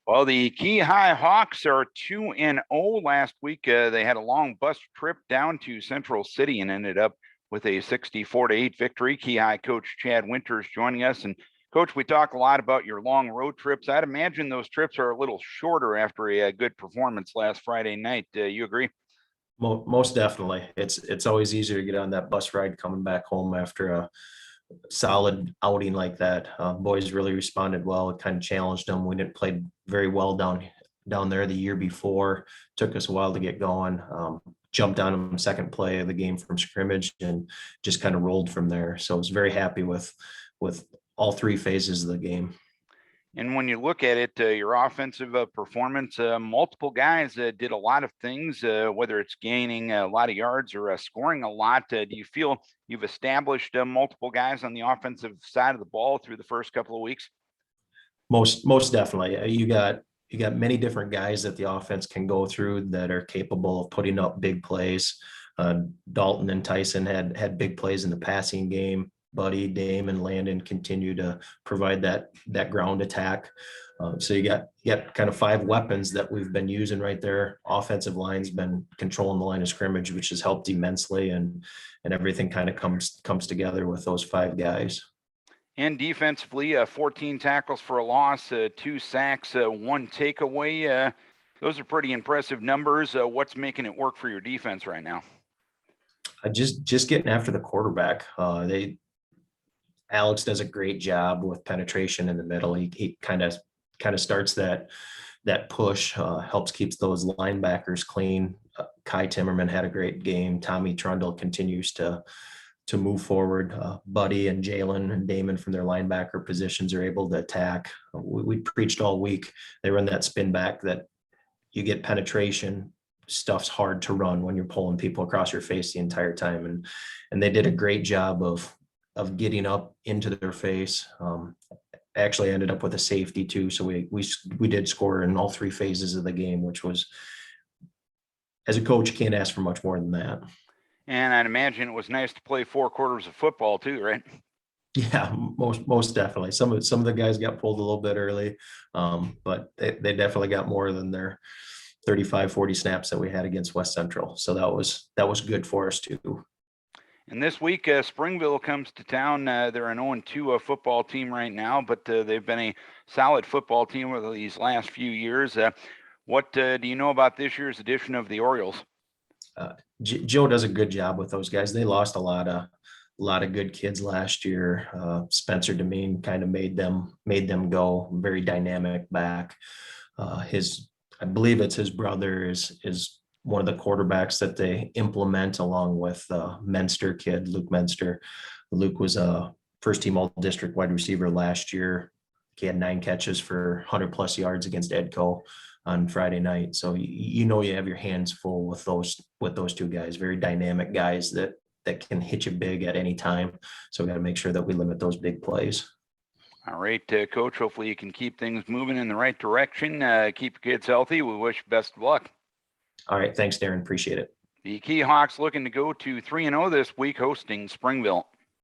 Well, the Key High Hawks are 2-0 last week. They had a long bus trip down to Central City and ended up with a 64-8 victory. Key High coach Chad Winters joining us. And coach, we talk a lot about your long road trips. I'd imagine those trips are a little shorter after a good performance last Friday night. You agree? Most definitely. It's always easier to get on that bus ride coming back home after a solid outing like that. Boys really responded well. It kind of challenged them. We didn't play very well down there the year before. Took us a while to get going. Jumped on them second play of the game from scrimmage and just kind of rolled from there. So I was very happy with all three phases of the game. And when you look at it, your offensive performance, multiple guys did a lot of things, whether it's gaining a lot of yards or scoring a lot. Do you feel you've established multiple guys on the offensive side of the ball through the first couple of weeks? Most definitely. You got many different guys that the offense can go through that are capable of putting up big plays. Dalton and Tyson had big plays in the passing game. Buddy, Damon, Landon continue to provide that ground attack. So you got kind of five weapons that we've been using right there. Offensive line's been controlling the line of scrimmage, which has helped immensely, and everything kind of comes together with those five guys. And defensively, 14 tackles for a loss, 2 sacks, 1 takeaway. Those are pretty impressive numbers. What's making it work for your defense right now? Just getting after the quarterback. Alex does a great job with penetration in the middle. He kind of starts that push, helps keeps those linebackers clean. Kai Timmerman had a great game. Tommy Trundle continues to move forward. Buddy and Jalen and Damon from their linebacker positions are able to attack. We preached all week. They run that spin back that you get penetration. Stuff's hard to run when you're pulling people across your face the entire time. And they did a great job of getting up into their face. Actually ended up with a safety too. So we did score in all three phases of the game, which was, as a coach, you can't ask for much more than that. And I'd imagine it was nice to play 4 quarters of football too, right? Yeah, most definitely. Some of the guys got pulled a little bit early, but they definitely got more than their 35, 40 snaps that we had against West Central. So that was good for us too. And this week, Springville comes to town. They're an 0-2 football team right now, but they've been a solid football team over these last few years. What do you know about this year's edition of the Orioles? Joe does a good job with those guys. They lost a lot of good kids last year. Spencer Demeen kind of made them go. Very dynamic back. I believe it's his brother is one of the quarterbacks that they implement along with Menster kid, Luke Menster. Luke was a first team all district wide receiver last year. He had 9 catches for 100+ yards against Edco on Friday night. So you have your hands full with those two guys, very dynamic guys that can hit you big at any time. So we got to make sure that we limit those big plays. All right, Coach, hopefully you can keep things moving in the right direction. Keep your kids healthy. We wish you best of luck. All right. Thanks, Darren. Appreciate it. The Key Hawks looking to go to 3-0 this week, hosting Springville.